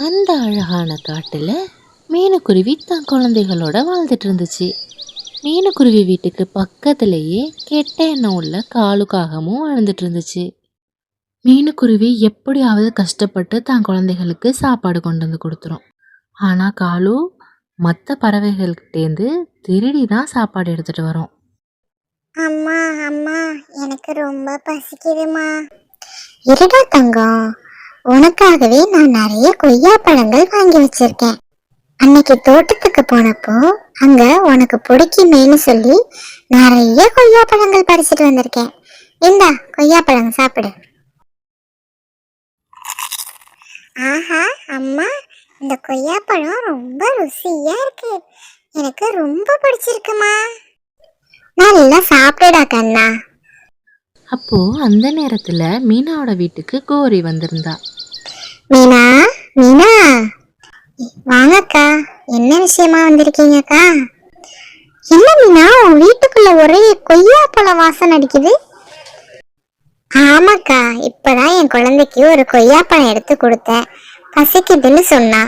அந்த அழகான காட்டில் மீனுக்குருவி தன் குழந்தைகளோட வாழ்ந்துட்டு இருந்துச்சு. மீனுக்குருவி வீட்டுக்கு பக்கத்திலேயே கெட்ட எண்ணம் உள்ள காலுக்காகவும் வாழ்ந்துட்டு இருந்துச்சு. மீனுக்குருவி எப்படியாவது கஷ்டப்பட்டு தன் குழந்தைகளுக்கு சாப்பாடு கொண்டு வந்து கொடுத்துரும். ஆனால் காலு மற்ற பறவைகள்கிட்டேருந்து திருடி தான் சாப்பாடு எடுத்துட்டு வரும். அம்மா அம்மா எனக்கு ரொம்ப பசிக்குதுமா. இருடா தங்கம், உனக்காகவே நான் நிறைய கொய்யா பழங்கள் வாங்கி வச்சிருக்கேன். அன்னைக்கு தோட்டத்துக்கு போனப்போ அங்க உனக்கு பிடிக்குமேன்னு சொல்லி நிறைய கொய்யா பழங்கள் பறிச்சுட்டு வந்திருக்கேன். இந்தா கொய்யா பழம் சாப்பிடு. ஆஹா அம்மா, இந்த கொய்யா பழம் ரொம்ப ருசியா இருக்கு. எனக்கு ரொம்ப பிடிச்சிருக்குமா. நல்லா சாப்பிடுடா கண்ணா. அப்போ அந்த நேரத்துல மீனாவோட வீட்டுக்கு கோரி வந்திருந்தா. மீனா மீனா, வாங்கக்கா. என்ன விஷயமா வந்திருக்கீங்கக்கா? என்ன மீனா, உன் வீட்டுக்குள்ள ஒரே கொய்யா பழ வாசனை அடிக்குது. ஆமாக்கா, இப்பதான் என் குழந்தைக்கு ஒரு கொய்யா பழம் எடுத்து கொடுத்தேன். பசிக்குதுன்னு சொன்னா,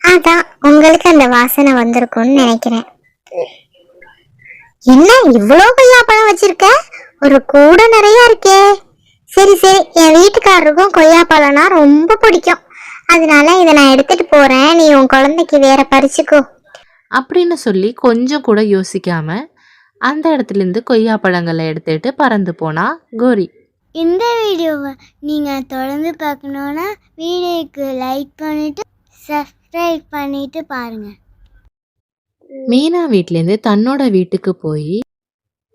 அதான் உங்களுக்கு அந்த வாசனை வந்திருக்கும்னு நினைக்கிறேன். என்ன இவ்வளோ கொய்யா பழம் வச்சிருக்க? ஒரு கூட நிறைய இருக்கே. சரி சரி, என் வீட்டுக்காரருக்கும் கொய்யா பழம்னா ரொம்ப பிடிக்கும். அதனால இதை நான் எடுத்துட்டு போறேன், நீ உன் குழந்தைக்கு வேற பறிச்சுக்கோ அப்படின்னு சொல்லி கொஞ்சம் கூட யோசிக்காம அந்த இடத்துல இருந்து கொய்யா பழங்களை எடுத்துட்டு பறந்து போனா கோரி. இந்த வீடியோவை நீங்கள் தொடர்ந்து பார்க்கணுன்னா வீடியோக்கு லைக் பண்ணிவிட்டு சப்ஸ்கிரைப் பண்ணிவிட்டு பாருங்கள். மீனா வீட்டிலேருந்து தன்னோட வீட்டுக்கு போய்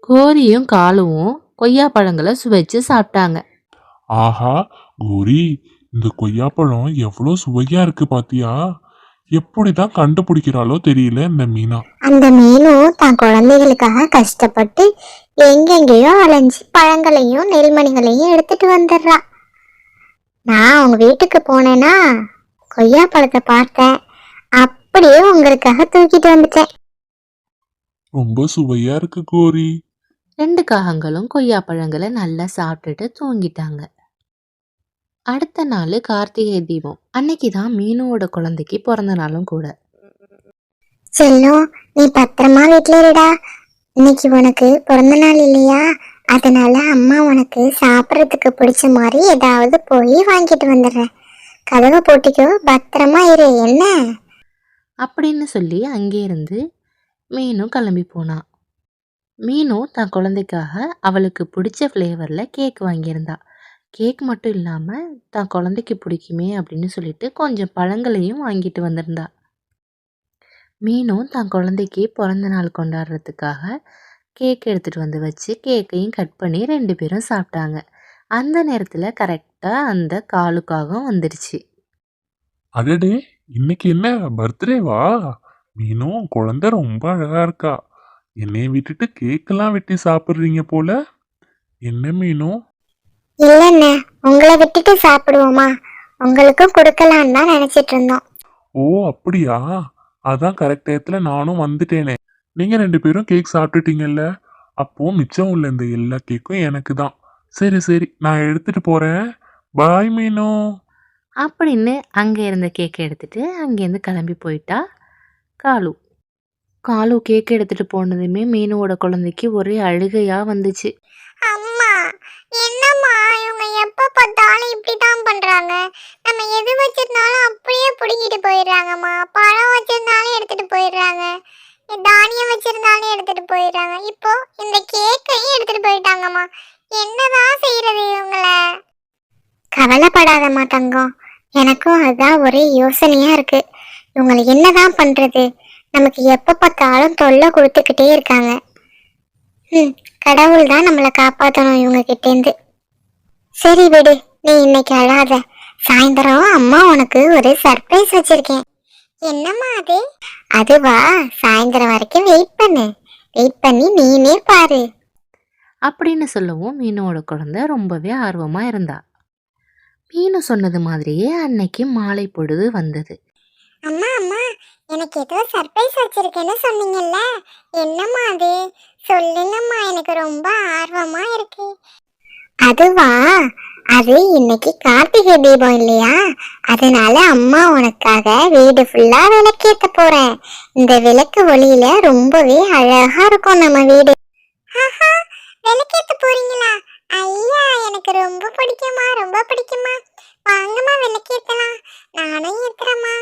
கோரியும் காலுவும் கொய்யா பழங்களை சுவைச்சு சாப்பிட்டாங்க. ஆஹா கோரி, இந்த கொய்யாப்பழம் எவ்வளோ சுவையா இருக்கு பாத்தியா? எப்படிதான் கண்டுபிடிக்கிறாளோ தெரியல இந்த மீனா. அந்த மீனும் தன் குழந்தைகளுக்காக கஷ்டப்பட்டு எங்கெங்கேயோ அலைஞ்சி பழங்களையும் நெல்மணிகளையும் எடுத்துட்டு வந்துடுறா. நான் உங்க வீட்டுக்கு போனேன்னா கொய்யா பழத்தை பார்த்தேன், அப்படியே உங்களுக்காக தூக்கிட்டு வந்துட்டேன். ரொம்ப சுவையா இருக்கு கோரி. 2 காகங்களும் கொய்யா பழங்களை நல்லா சாப்பிட்டுட்டு தூங்கிட்டாங்க. அடுத்த நாள் கார்த்திகை தீபம். அன்னைக்கு தான் மீனுவோட குழந்தைக்கு பிறந்த நாளும் கூட. செல்லும், நீ பத்திரமா வீட்டுல இருடா. இன்னைக்கு உனக்கு பிறந்த நாள் இல்லையா, அதனால அம்மா உனக்கு சாப்பிட்றதுக்கு பிடிச்ச மாதிரி ஏதாவது போய் வாங்கிட்டு வந்துடுறேன். கதவை போட்டிக்கோ, பத்திரமா இரு என்ன. அப்படின்னு சொல்லி அங்கே இருந்து மீனும் கிளம்பி போனான். மீனும் தன் குழந்தைக்காக அவளுக்கு பிடிச்ச ஃப்ளேவரில் கேக் வாங்கியிருந்தா. கேக் மட்டும் இல்லாமல் தன் குழந்தைக்கு பிடிக்குமே அப்படின்னு சொல்லிட்டு கொஞ்சம் பழங்களையும் வாங்கிட்டு வந்திருந்தா. மீனும் தன் குழந்தைக்கு பிறந்த நாள் கொண்டாடுறதுக்காக கேக் எடுத்துகிட்டு வந்து வச்சு கேக்கையும் கட் பண்ணி 2 பேரும் சாப்பிட்டாங்க. அந்த நேரத்தில் கரெக்டாக அந்த காலுக்காகவும் வந்துடுச்சு. அடடே, இன்னைக்கு என்ன பர்த்டேவா? மீனும் குழந்தை ரொம்ப அழகா இருக்கா. என்னைய விட்டுட்டு கேக்கெல்லாம் வெட்டி சாப்பிட்றீங்க போல. என்ன மீனும்? இல்லைண்ணே, உங்களை விட்டுட்டு சாப்பிடுவோமா, உங்களுக்கும் கொடுக்கலான்னு தான் நினைச்சிட்டு இருந்தோம். ஓ அப்படியா? அதான் கரெக்ட் டயத்துல நானும் வந்துட்டேனே. நீங்க 2 பேரும் கேக் சாப்பிட்டுட்டீங்கல்ல, அப்போ மிச்சம் உள்ள இந்த எல்லா கேக்கும் எனக்கு தான். சரி சரி, நான் எடுத்துட்டு போறேன். பாய் மீனு. அப்படின்னு அங்கே இருந்த கேக்கை எடுத்துட்டு அங்கேருந்து கிளம்பி போயிட்டா காலு. காலு கேக் எடுத்துட்டு போனதுமே மீனுவோட குழந்தைக்கு ஒரே அழுகையா வந்துச்சு. அம்மா, என்னம்மா இவங்க எப்ப பார்த்தாலும் இப்படிதான் பண்றாங்க. நம்ம எது வச்சிருந்தாலும் அப்படியே புடுங்கிட்டு போயிடுறாங்கம்மா. பழம் வச்சிருந்தாலும் எடுத்துட்டு போயிடுறாங்க, தானியம் வச்சிருந்தாலும் எடுத்துட்டு போயிடுறாங்க. இப்போ இந்த கேக்கையும் எடுத்துட்டு போயிட்டாங்கம்மா. என்னதான் செய்யறது இவங்கள? கவலைப்படாதம்மா தங்கம், எனக்கும் அதுதான் ஒரே யோசனையா இருக்கு. இவங்களை என்னதான் பண்றது? நமக்கு எப்ப பார்த்தாலும் தொல்லை கொடுத்துக்கிட்டே இருக்காங்க. கடவுள் தான் நம்மளை காப்பாற்றணும் இவங்க கிட்டேருந்து. சரி விடு, நீ இன்னைக்கு அழாத. சாயந்தரம் அம்மா உனக்கு ஒரு சர்ப்ரைஸ் வச்சிருக்கேன். என்னம்மா அது? அதுவா, சாயந்தரம் வரைக்கும் வெயிட் பண்ணி நீனே பாரு அப்படின்னு சொல்லவும் மீனோட குழந்தை ரொம்பவே ஆர்வமாக இருந்தா. மீனு சொன்னது மாதிரியே அன்னைக்கு மாலை பொழுது வந்தது. அம்மா அம்மா, எனக்கு ஏதோ சர்ப்ரைஸ் வச்சிருக்கேன்னு சொன்னீங்கல்ல, என்னம்மா அது? சொல்லுங்கம்மா, எனக்கு ரொம்ப ஆர்வமா இருக்கு. அதுவா, அது இன்னைக்கு கார்த்திகை தீபம் இல்லையா, அதனால அம்மா உனக்காக வீடு ஃபுல்லா விளக்கேத்த போறேன். இந்த விளக்கு ஒளியில ரொம்பவே அழகா இருக்கும் நம்ம வீடு. ஆஹா, விளக்கேத்த போறீங்களா? ஐயா, எனக்கு ரொம்ப பிடிக்குமா, ரொம்ப பிடிக்குமா. வாங்கம்மா விளக்கேத்தலாம், நானும் ஏத்துறேம்மா.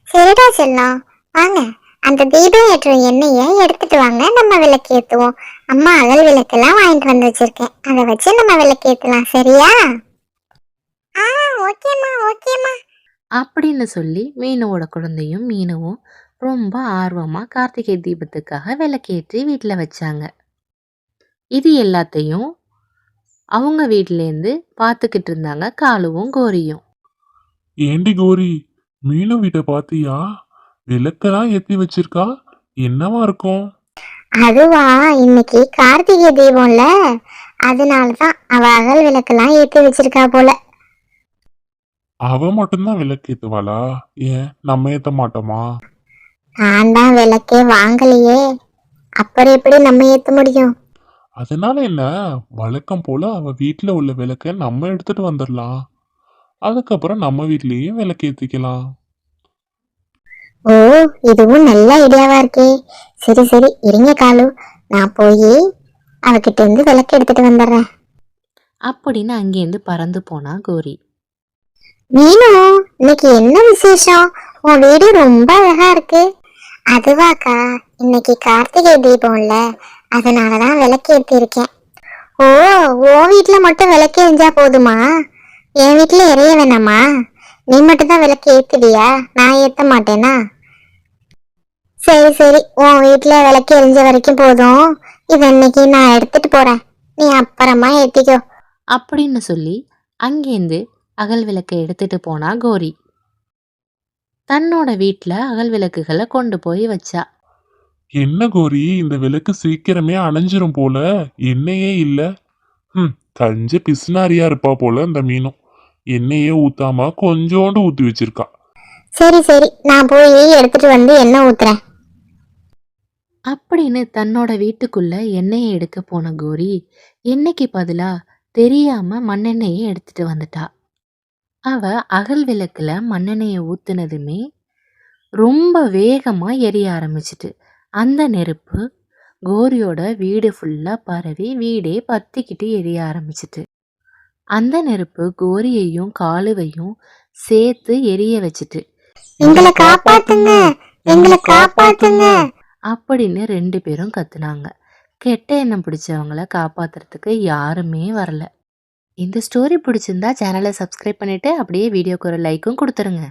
சரிடா செல்லம், வாங்க. அந்த தீபம் ஏற்றும் எண்ணெயை எடுத்துட்டு வாங்க, நம்ம விளக்கேத்துவோம். அம்மா அகல் விளக்கெல்லாம் வாங்கிட்டு வந்து வச்சிருக்கேன், அதை வச்சு நம்ம விளக்கேத்தலாம், சரியா? ஆ, ஓகேம்மா ஓகேம்மா. அப்படின்னு சொல்லி மீனுவோட குழந்தையும் மீனுவும் ரொம்ப ஆர்வமாக கார்த்திகை தீபத்துக்காக விளக்கேற்றி வீட்டில் வச்சாங்க. இது எல்லாத்தையும் அவங்க வீட்டிலேருந்து பார்த்துக்கிட்டு இருந்தாங்க காலுவும் கோரியும். ஏண்டி கோரி, மீனு வீட்டை பாத்தியா? விளக்கெல்லாம் ஏத்தி வச்சிருக்கா. என்னவா இருக்கும்? அதுவா, இன்னைக்கு கார்த்திகை தீபம்ல, அதனாலதான் அவ அகல் விளக்கெல்லாம் ஏத்தி வச்சிருக்கா போல. அவ மட்டும்தான் விளக்கேத்துவாளா? ஏன் நம்ம ஏத்த மாட்டோமா? நான் தான் விளக்கே வாங்கலையே, அப்புறம் எப்படி நம்ம ஏத்த முடியும்? அதனால என்ன, வழக்கம் போல அவ வீட்ல உள்ள விளக்க நம்ம எடுத்துட்டு வந்துடலாம். அதுக்கப்புறம் நம்ம வீட்லயும் விளக்கேத்திக்கலாம். ஓ, இதுவும் நல்ல ஐடியாவா இருக்கே. சரி சரி, இருங்க காலு, நான் போய் அவகிட்ட இருந்து விளக்கு எடுத்துட்டு வந்துடுறேன். அப்படின்னு அங்கேருந்து பறந்து போனா கோரி. மீனு, இன்னைக்கு என்ன விசேஷம்? உன் வீடு ரொம்ப அழகா இருக்கு. அதுவாக்கா, இன்னைக்கு கார்த்திகை தீபம்ல, அதனாலதான் விளக்கு ஏத்தி இருக்கேன். ஓ, உன் வீட்டுல மட்டும் விளக்கு எரிஞ்சா போதுமா? என் வீட்டுல எரிய வேணாமா? நீ மட்டும் தான் விளக்கு ஏத்துடியா? நான் ஏத்த மாட்டேனா? சரி சரி, உன் வீட்டுல விளக்கு எரிஞ்ச வரைக்கும் போதும். இது இன்னைக்கு நான் எடுத்துட்டு போறேன், நீ அப்புறமா ஏத்திக்கோ. அப்படின்னு சொல்லி அங்கேருந்து அகல் விளக்கை எடுத்துட்டு போனா கோரி. தன்னோட வீட்டில் அகல் விளக்குகளை கொண்டு போய் வச்சா. என்ன கோரி, இந்த விளக்கு சீக்கிரமே அணைஞ்சிரும் போல. எண்ணெயே இல்ல. கஞ்ச பிசுனாரியா இருப்பா போல இந்த மீனும். எண்ணெயே ஊத்தாம கொஞ்சோண்டு ஊத்தி வச்சிருக்கா. சரி சரி, நான் போய் எடுத்துட்டு வந்து எண்ணெய் ஊத்துறேன். அப்படின்னு தன்னோட வீட்டுக்குள்ள எண்ணெயை எடுக்க போன கோரி எண்ணெய்க்கு பதிலா தெரியாம மண்ணெண்ணெயை எடுத்துட்டு வந்துட்டா. அவ அகல் விளக்குல மண்ணெண்ணெயை ஊத்துனதுமே ரொம்ப வேகமா எரிய ஆரம்பிச்சிட்டு அந்த நெருப்பு கோரியோட வீடு ஃபுல்லா பரவி வீடே பத்திக்கிட்டு எரிய ஆரம்பிச்சிட்டு. அந்த நெருப்பு கோரியையும் காலுவையும் சேர்த்து எரிய வச்சுட்டு எங்களை காப்பாத்துங்க, எங்களை காப்பாத்துங்க. அப்படின்னு 2 பேரும் கத்துனாங்க. கெட்ட எண்ணம் பிடிச்சவங்கள காப்பாத்துறதுக்கு யாருமே வரல. இந்த ஸ்டோரி பிடிச்சிருந்தா சேனலை சப்ஸ்கிரைப் பண்ணிட்டு அப்படியே வீடியோக்கு ஒரு லைக்கும் கொடுத்துருங்க.